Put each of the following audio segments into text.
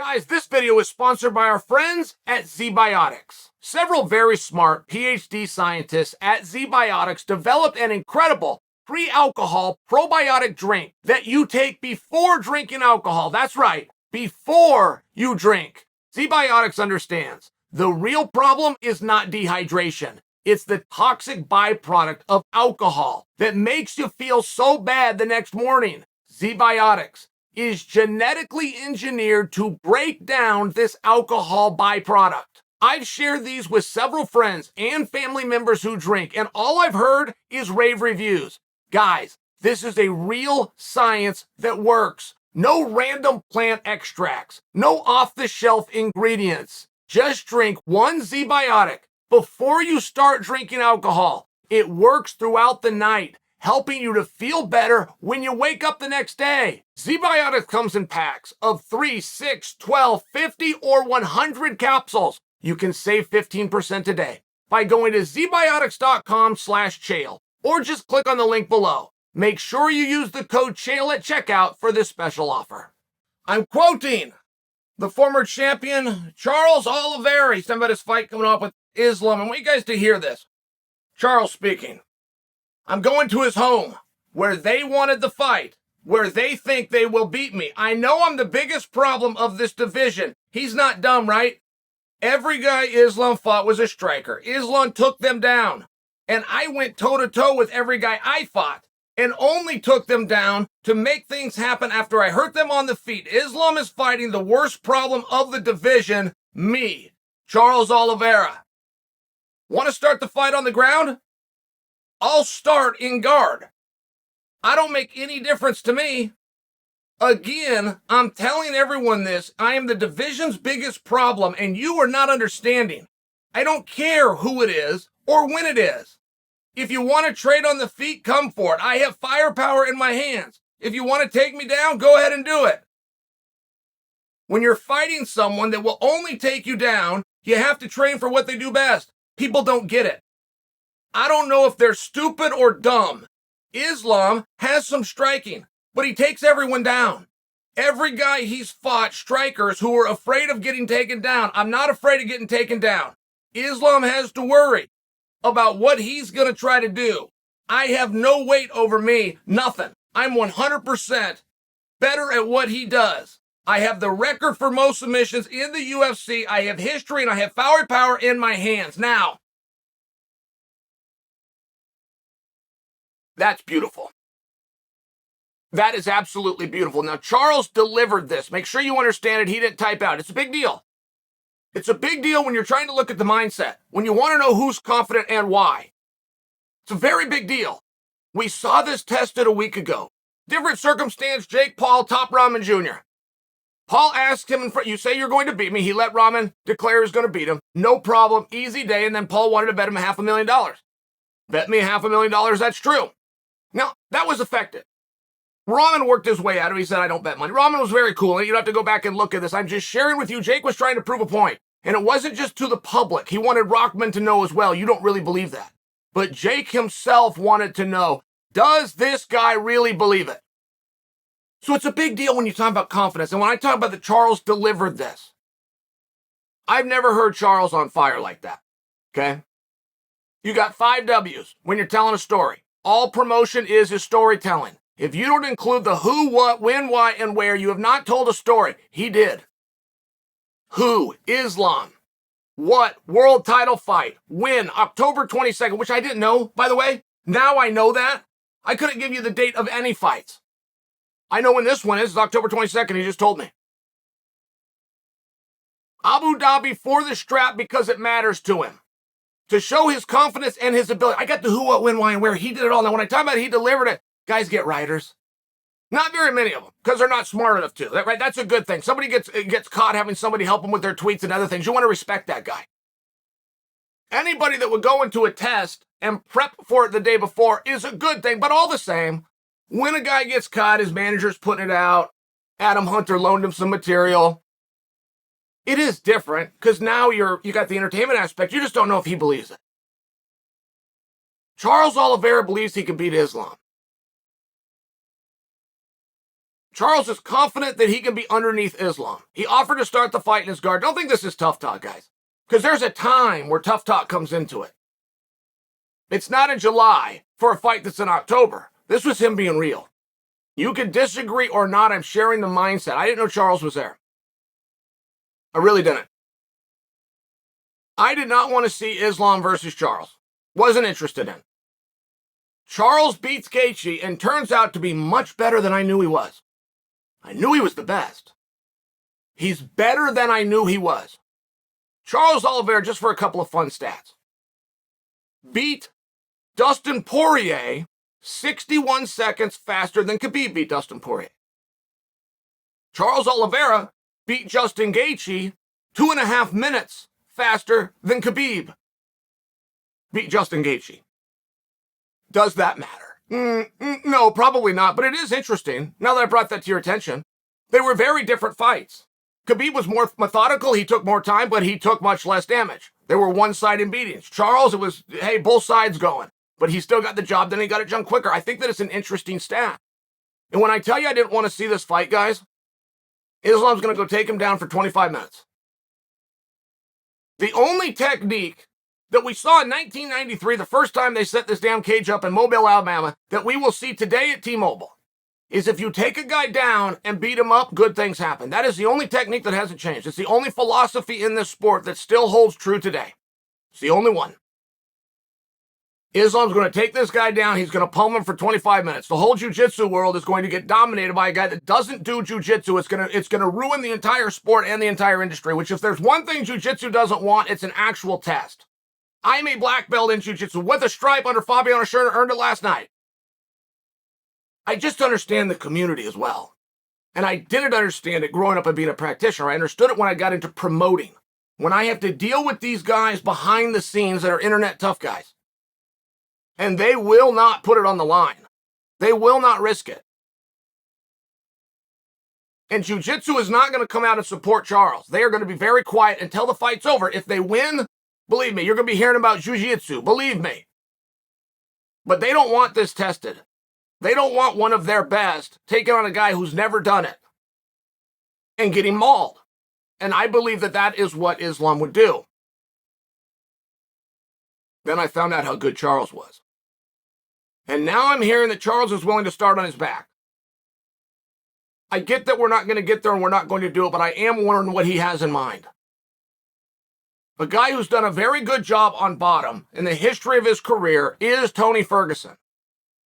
Guys, this video is sponsored by our friends at Zebiotics. Several very smart PhD scientists at Zebiotics developed an incredible pre-alcohol probiotic drink that you take before drinking alcohol. That's right, before you drink. Zebiotics understands the real problem is not dehydration. It's the toxic byproduct of alcohol that makes you feel so bad the next morning. Zebiotics is genetically engineered to break down this alcohol byproduct. I've shared these with several friends and family members who drink, and all I've heard is rave reviews. Guys, this is a real science that works. No random plant extracts, no off-the-shelf ingredients. Just drink one Zebiotic before you start drinking alcohol. It works throughout the night, helping you to feel better when you wake up the next day. Zebiotics comes in packs of 3, 6, 12, 50, or 100 capsules. You can save 15% today by going to zebiotics.com/Chael or just click on the link below. Make sure you use the code Chael at checkout for this special offer. I'm quoting the former champion, Charles Oliveira. He's talking about his fight coming up with Islam. I want you guys to hear this. Charles speaking. I'm going to his home where they wanted the fight, where they think they will beat me. I know I'm the biggest problem of this division. He's not dumb, right? Every guy Islam fought was a striker. Islam took them down. And I went toe-to-toe with every guy I fought and only took them down to make things happen after I hurt them on the feet. Islam is fighting the worst problem of the division, me, Charles Oliveira. Want to start the fight on the ground? I'll start in guard. I don't make any difference to me. Again, I'm telling everyone this. I am the division's biggest problem, and you are not understanding. I don't care who it is or when it is. If you want to trade on the feet, come for it. I have firepower in my hands. If you want to take me down, go ahead and do it. When you're fighting someone that will only take you down, you have to train for what they do best. People don't get it. I don't know if they're stupid or dumb. Islam has some striking, but he takes everyone down. Every guy he's fought, strikers who are afraid of getting taken down. I'm not afraid of getting taken down. Islam has to worry about what he's going to try to do. I have no weight over me, nothing. I'm 100% better at what he does. I have the record for most submissions in the UFC. I have history and I have firepower in my hands. Now, that's beautiful. That is absolutely beautiful. Now, Charles delivered this. Make sure you understand it. He didn't type out. It's a big deal. It's a big deal when you're trying to look at the mindset, when you want to know who's confident and why. It's a very big deal. We saw this tested a week ago. Different circumstance, Jake Paul, Top Rahman Jr. Paul asked him, you say you're going to beat me. He let Rahman declare he's going to beat him. No problem, easy day. And then Paul wanted to bet him $500,000. Bet me $500,000, that's true. Now, that was effective. Rahman worked his way out of it. He said, I don't bet money. Rahman was very cool. You don't have to go back and look at this. I'm just sharing with you. Jake was trying to prove a point. And it wasn't just to the public. He wanted Rahman to know as well. You don't really believe that. But Jake himself wanted to know, does this guy really believe it? So it's a big deal when you talk about confidence. And when I talk about that Charles delivered this, I've never heard Charles on fire like that. Okay? You got 5 W's when you're telling a story. All promotion is storytelling. If you don't include the who, what, when, why, and where, you have not told a story. He did. Who? Islam. What? World title fight. When? October 22nd, which I didn't know, by the way. Now I know that. I couldn't give you the date of any fights. I know when this one is. It's October 22nd. He just told me. Abu Dhabi for the strap because it matters to him. To show his confidence and his ability. I got the who, what, when, why, and where. He did it all. Now, when I talk about he delivered it, guys get writers. Not very many of them, because they're not smart enough to. Right? That's a good thing. Somebody gets caught having somebody help them with their tweets and other things. You want to respect that guy. Anybody that would go into a test and prep for it the day before is a good thing, but all the same, when a guy gets caught, his manager's putting it out, Adam Hunter loaned him some material. It is different, because now you got the entertainment aspect. You just don't know if he believes it. Charles Oliveira believes he can beat Islam. Charles is confident that he can be underneath Islam. He offered to start the fight in his guard. Don't think this is tough talk, guys, because there's a time where tough talk comes into it. It's not in July for a fight that's in October. This was him being real. You can disagree or not. I'm sharing the mindset. I didn't know Charles was there. I really didn't. I did not want to see Islam versus Charles. Wasn't interested in. Charles beats Gaethje and turns out to be much better than I knew he was. I knew he was the best. He's better than I knew he was. Charles Oliveira, just for a couple of fun stats, beat Dustin Poirier 61 seconds faster than Khabib beat Dustin Poirier. Charles Oliveira beat Justin Gaethje 2.5 minutes faster than Khabib beat Justin Gaethje. Does that matter? No, probably not, but it is interesting, now that I brought that to your attention. They were very different fights. Khabib was more methodical, he took more time, but he took much less damage. There were one-sided beatings. Charles, it was, hey, both sides going. But he still got the job done, he got it done quicker. I think that it's an interesting stat. And when I tell you I didn't want to see this fight, guys, Islam's going to go take him down for 25 minutes. The only technique that we saw in 1993, the first time they set this damn cage up in Mobile, Alabama, that we will see today at T-Mobile, is if you take a guy down and beat him up, good things happen. That is the only technique that hasn't changed. It's the only philosophy in this sport that still holds true today. It's the only one. Islam's going to take this guy down. He's going to pummel him for 25 minutes. The whole jiu-jitsu world is going to get dominated by a guy that doesn't do jiu-jitsu. It's going to ruin the entire sport and the entire industry, which if there's one thing jiu-jitsu doesn't want, it's an actual test. I'm a black belt in jiu-jitsu with a stripe under Fabiano Schurter, earned it last night. I just understand the community as well. And I didn't understand it growing up and being a practitioner. I understood it when I got into promoting. When I have to deal with these guys behind the scenes that are internet tough guys. And they will not put it on the line. They will not risk it. And jiu-jitsu is not going to come out and support Charles. They are going to be very quiet until the fight's over. If they win, believe me, you're going to be hearing about jiu-jitsu. Believe me. But they don't want this tested. They don't want one of their best taking on a guy who's never done it and getting mauled. And I believe that that is what Islam would do. Then I found out how good Charles was. And now I'm hearing that Charles is willing to start on his back. I get that we're not going to get there and we're not going to do it, but I am wondering what he has in mind. A guy who's done a very good job on bottom in the history of his career is Tony Ferguson.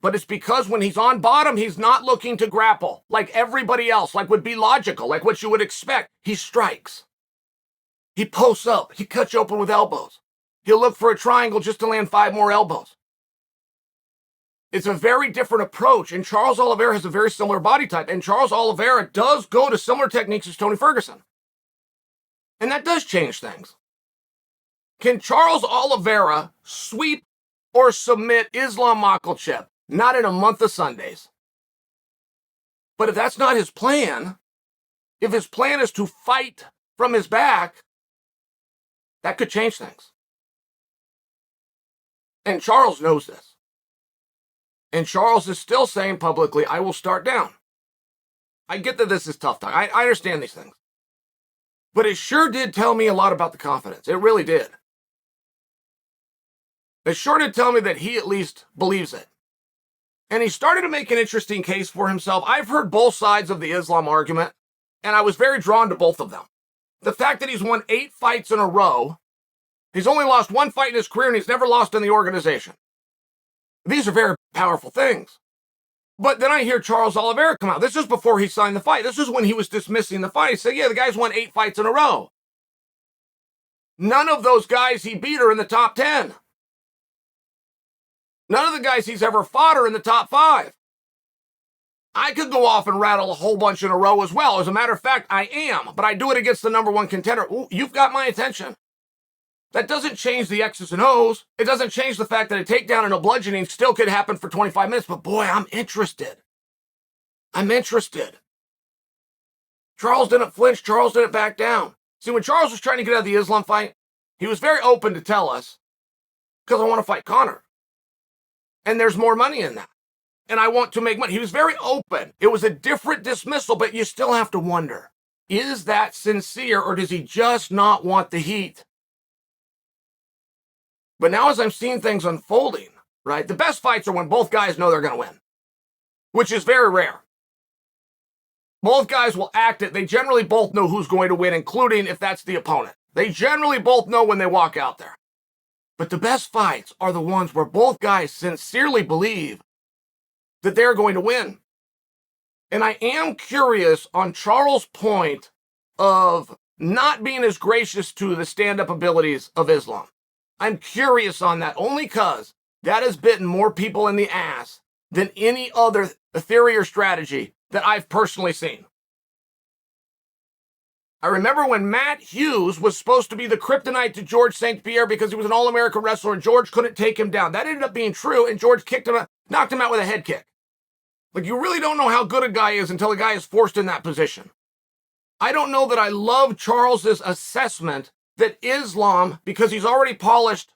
But it's because when he's on bottom, he's not looking to grapple like everybody else, like would be logical, like what you would expect. He strikes. He posts up. He cuts you open with elbows. He'll look for a triangle just to land 5 more elbows. It's a very different approach, and Charles Oliveira has a very similar body type, and Charles Oliveira does go to similar techniques as Tony Ferguson. And that does change things. Can Charles Oliveira sweep or submit Islam Makhachev? Not in a month of Sundays. But if that's not his plan, if his plan is to fight from his back, that could change things. And Charles knows this. And Charles is still saying publicly, I will start down. I get that this is tough talk. I understand these things. But it sure did tell me a lot about the confidence. It really did. It sure did tell me that he at least believes it. And he started to make an interesting case for himself. I've heard both sides of the Islam argument, and I was very drawn to both of them. The fact that he's won 8 fights in a row, he's only lost 1 fight in his career, and he's never lost in the organization. These are very powerful things. But then I hear Charles Oliveira come out. This is before he signed the fight. This is when he was dismissing the fight. He said, yeah, the guy's won 8 fights in a row. None of those guys he beat are in the top 10. None of the guys he's ever fought are in the top 5. I could go off and rattle a whole bunch in a row as well. As a matter of fact, I am. But I do it against the #1 contender. Ooh, you've got my attention. That doesn't change the X's and O's. It doesn't change the fact that a takedown and a bludgeoning still could happen for 25 minutes. But boy, I'm interested. I'm interested. Charles didn't flinch. Charles didn't back down. See, when Charles was trying to get out of the Islam fight, he was very open to tell us, because I want to fight Conor. And there's more money in that. and I want to make money. He was very open. It was a different dismissal, but you still have to wonder, is that sincere, or does he just not want the heat? But now as I'm seeing things unfolding, right, the best fights are when both guys know they're going to win, which is very rare. Both guys will act it. They generally both know who's going to win, including if that's the opponent. They generally both know when they walk out there. But the best fights are the ones where both guys sincerely believe that they're going to win. And I am curious on Charles' point of not being as gracious to the stand-up abilities of Islam. I'm curious on that only because that has bitten more people in the ass than any other theory or strategy that I've personally seen. I remember when Matt Hughes was supposed to be the kryptonite to George St. Pierre because he was an All-American wrestler and George couldn't take him down. That ended up being true, and George knocked him out with a head kick. Like, you really don't know how good a guy is until a guy is forced in that position. I don't know that I love Charles's assessment that Islam, because he's already polished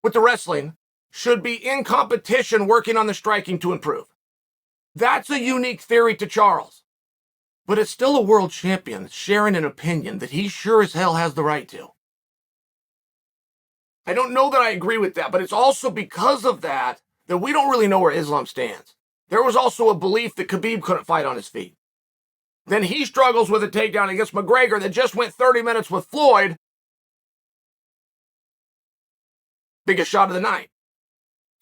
with the wrestling, should be in competition working on the striking to improve. That's a unique theory to Charles. But it's still a world champion sharing an opinion that he sure as hell has the right to. I don't know that I agree with that, but it's also because of that we don't really know where Islam stands. There was also a belief that Khabib couldn't fight on his feet. Then he struggles with a takedown against McGregor that just went 30 minutes with Floyd. Biggest shot of the night.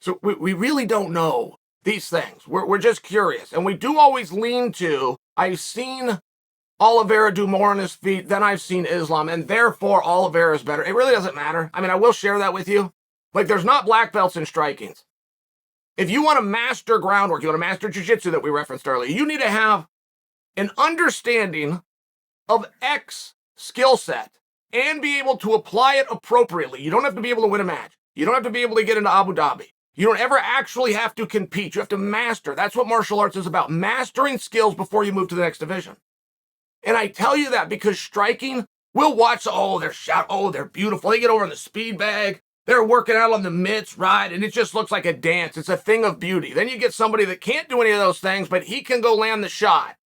So we really don't know these things. We're just curious. And we do always lean to, I've seen Oliveira do more on his feet than I've seen Islam, and therefore Oliveira is better. It really doesn't matter. I mean, I will share that with you. Like, there's not black belts in strikings. If you want to master groundwork, you want to master jiu-jitsu that we referenced earlier, you need to have an understanding of X skill set and be able to apply it appropriately. You don't have to be able to win a match. You don't have to be able to get into Abu Dhabi. You don't ever actually have to compete. You have to master. That's what martial arts is about, mastering skills before you move to the next division. And I tell you that because striking, we'll watch, they're beautiful. They get over in the speed bag. They're working out on the mitts, right? And it just looks like a dance. It's a thing of beauty. Then you get somebody that can't do any of those things, but he can go land the shot.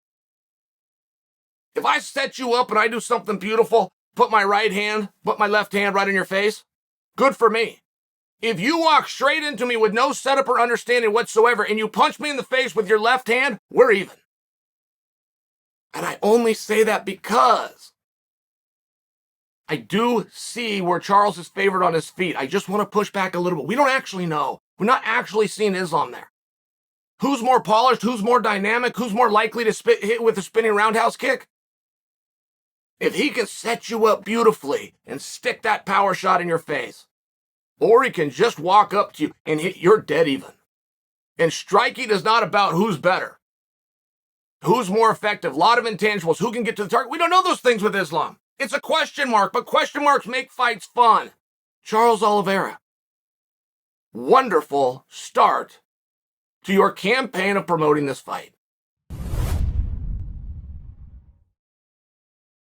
If I set you up and I do something beautiful, put my left hand right in your face, good for me. If you walk straight into me with no setup or understanding whatsoever and you punch me in the face with your left hand, we're even. And I only say that because I do see where Charles is favored on his feet. I just want to push back a little bit. We don't actually know. We're not actually seeing Islam there. Who's more polished? Who's more dynamic? Who's more likely to hit with a spinning roundhouse kick? If he can set you up beautifully and stick that power shot in your face, or he can just walk up to you and hit, you're dead even. And striking is not about who's better, who's more effective, a lot of intangibles, who can get to the target. We don't know those things with Islam. It's a question mark, but question marks make fights fun. Charles Oliveira, wonderful start to your campaign of promoting this fight.